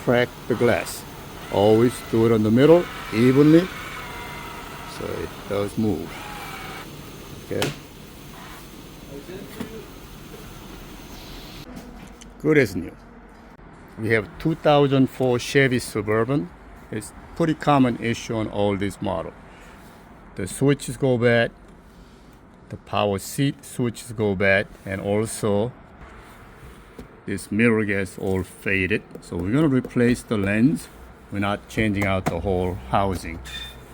crack the glass. Always do it on the middle evenly so it does move. Okay. Good as new. We have 2004 Chevy Suburban. It's pretty common issue on all these models. The switches go bad, the power seat switches go bad, and also this mirror gets all faded. So we're going to replace the lens. We're not changing out the whole housing.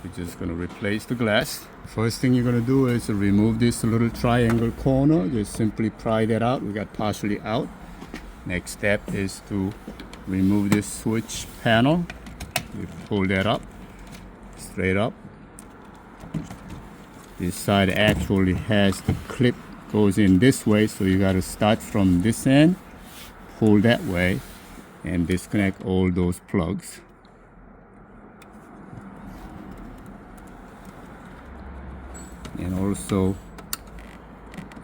We're just going to replace the glass. First thing you're going to do is to remove this little triangle corner. Just simply pry that out. We got partially out. Next step is to remove this switch panel. You pull that up, straight up. This side actually has the clip goes in this way, so you got to start from this end, pull that way, and disconnect all those plugs. And also,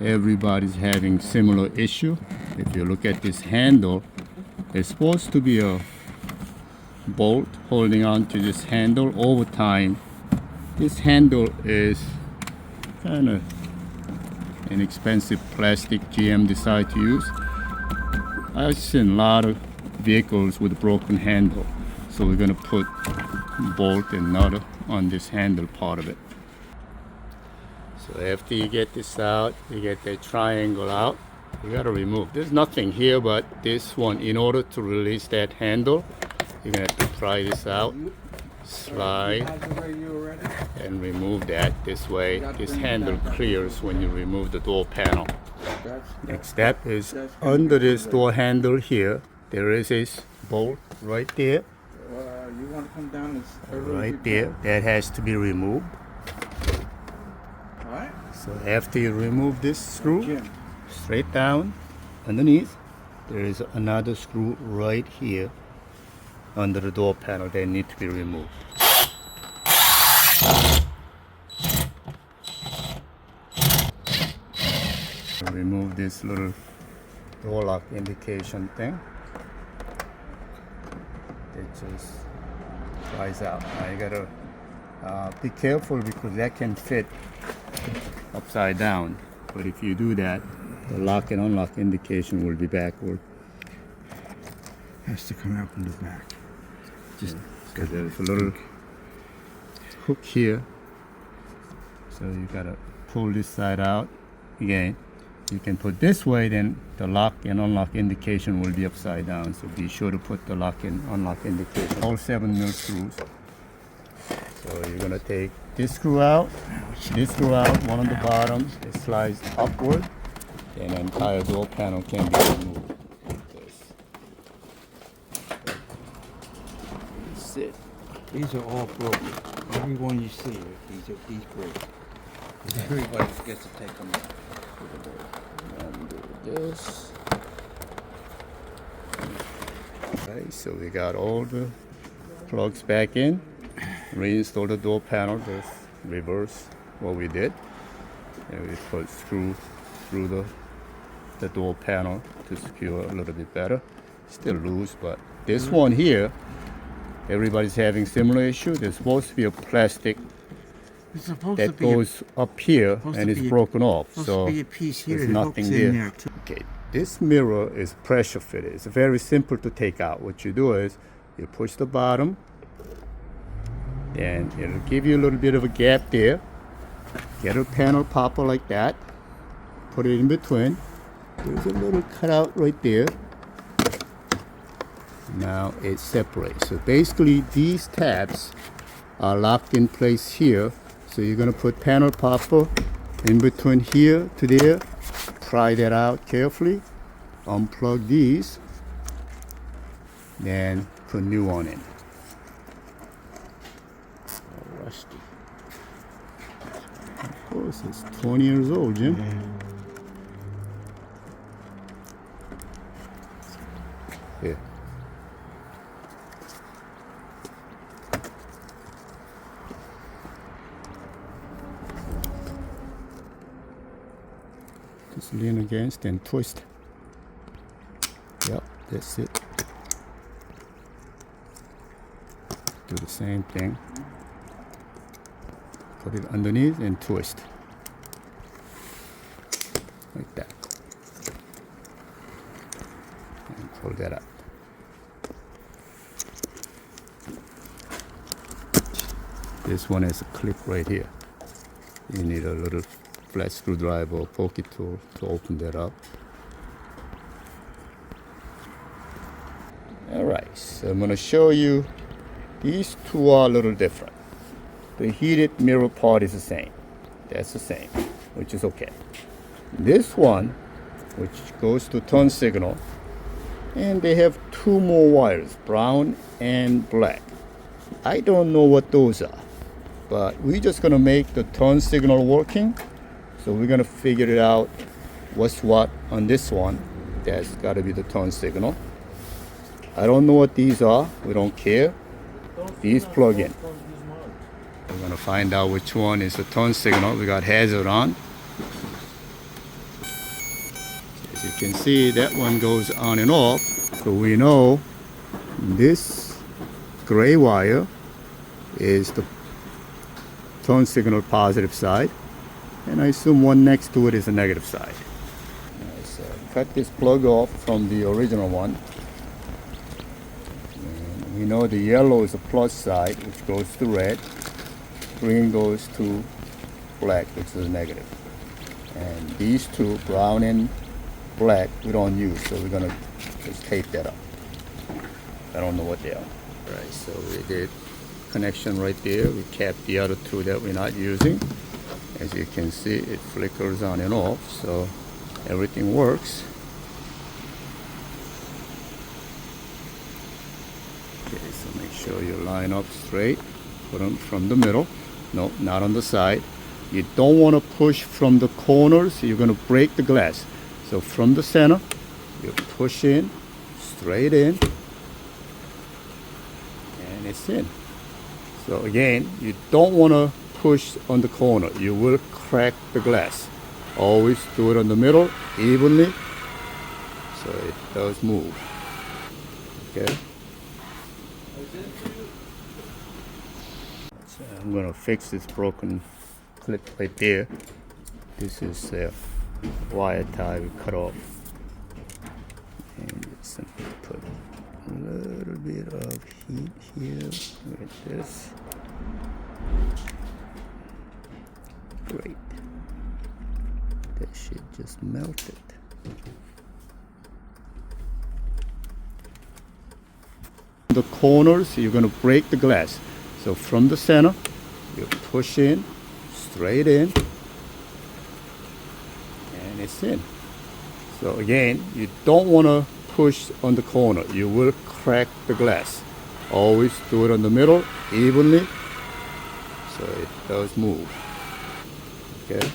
everybody's having similar issue. If you look at this handle, there's supposed to be a bolt holding on to this handle. Over time, this handle is kind of an expensive plastic GM decided to use. I've seen a lot of vehicles with a broken handle, so we're going to put bolt and nut on this handle part of it. So after you get this out, you get that triangle out, you got to remove. There's nothing here but this one. In order to release that handle, you're going to have to pry this out, slide, and remove that. This way, this handle clears when you remove the door panel. Next step is under this door handle here, there is a bolt right there. You want to come down right there. That has to be removed. Alright. So after you remove this screw, straight down underneath, there is another screw right here under the door panel that need to be removed. Remove this little door lock indication thing. It just flies out. Now you gotta be careful because that can fit upside down. But if you do that, the lock and unlock indication will be backward. Has to come out from the back. Just because there's a little hook here, so you gotta pull this side out again. You can put this way, then the lock and unlock indication will be upside down, so be sure to put the lock and unlock indication. All 7mm screws. So you're gonna take this screw out, one on the bottom, it slides upward, and the entire door panel can be removed. That's it. These are all broken. Every one you see, these break. Everybody gets to take them out. And do this. Okay, so we got all the plugs back in. Reinstall the door panel, just reverse what we did. And we put screw through the door panel to secure a little bit better. Still loose, but this one here, everybody's having similar issue. There's supposed to be a plastic that goes up here and it's broken off. So there's nothing there. Okay, this mirror is pressure fitted. It's very simple to take out. What you do is you push the bottom, and it'll give you a little bit of a gap there. Get a panel popper like that. Put it in between. There's a little cutout right there. Now it separates. So basically these tabs are locked in place here. So you're going to put panel popper in between here to there. Pry that out carefully. Unplug these. Then put new one in. Oh, rusty. Of course, it's 20 years old, Jim. Here. Just lean against and twist. Yep, that's it. do the same thing. Put it underneath and twist. Like that. And pull that up. This one has a clip right here. You need a little flat screwdriver or pocket tool to open that up. Alright, so I'm going to show you, these two are a little different. The heated mirror part is the same. That's the same, which is okay. This one, which goes to turn signal, and they have two more wires, brown and black. I don't know what those are, but we're just going to make the turn signal working. So we're going to figure it out what's what on this one. That's got to be the turn signal. I don't know what these are. We don't care. These plug in. We're going to find out which one is the turn signal. We got hazard on. As you can see, that one goes on and off. So we know this gray wire is the turn signal positive side. And I assume one next to it is the negative side. Right, so cut this plug off from the original one. And we know the yellow is the plus side, which goes to red. Green goes to black, which is negative. And these two, brown and black, we don't use, so we're gonna just tape that up. I don't know what they are. Right, so we did connection right there. We kept the other two that we're not using. As you can see, it flickers on and off, so everything works. Okay, so make sure you line up straight. Put them from the middle. No, not on the side. You don't want to push from the corners. You're going to break the glass. So from the center, you push in, straight in, and it's in. So again, you don't want to push on the corner. You will crack the glass. Always do it on the middle, evenly, so it does move. Okay? So I'm going to fix this broken clip right there. This is a wire tie we cut off. And just put a little bit of heat here with this. Great. That shit just melted. The corners, you're going to break the glass. So from the center, you push in, straight in, and it's in. So again, you don't want to push on the corner. You will crack the glass. Always do it on the middle, evenly, so it does move. Okay?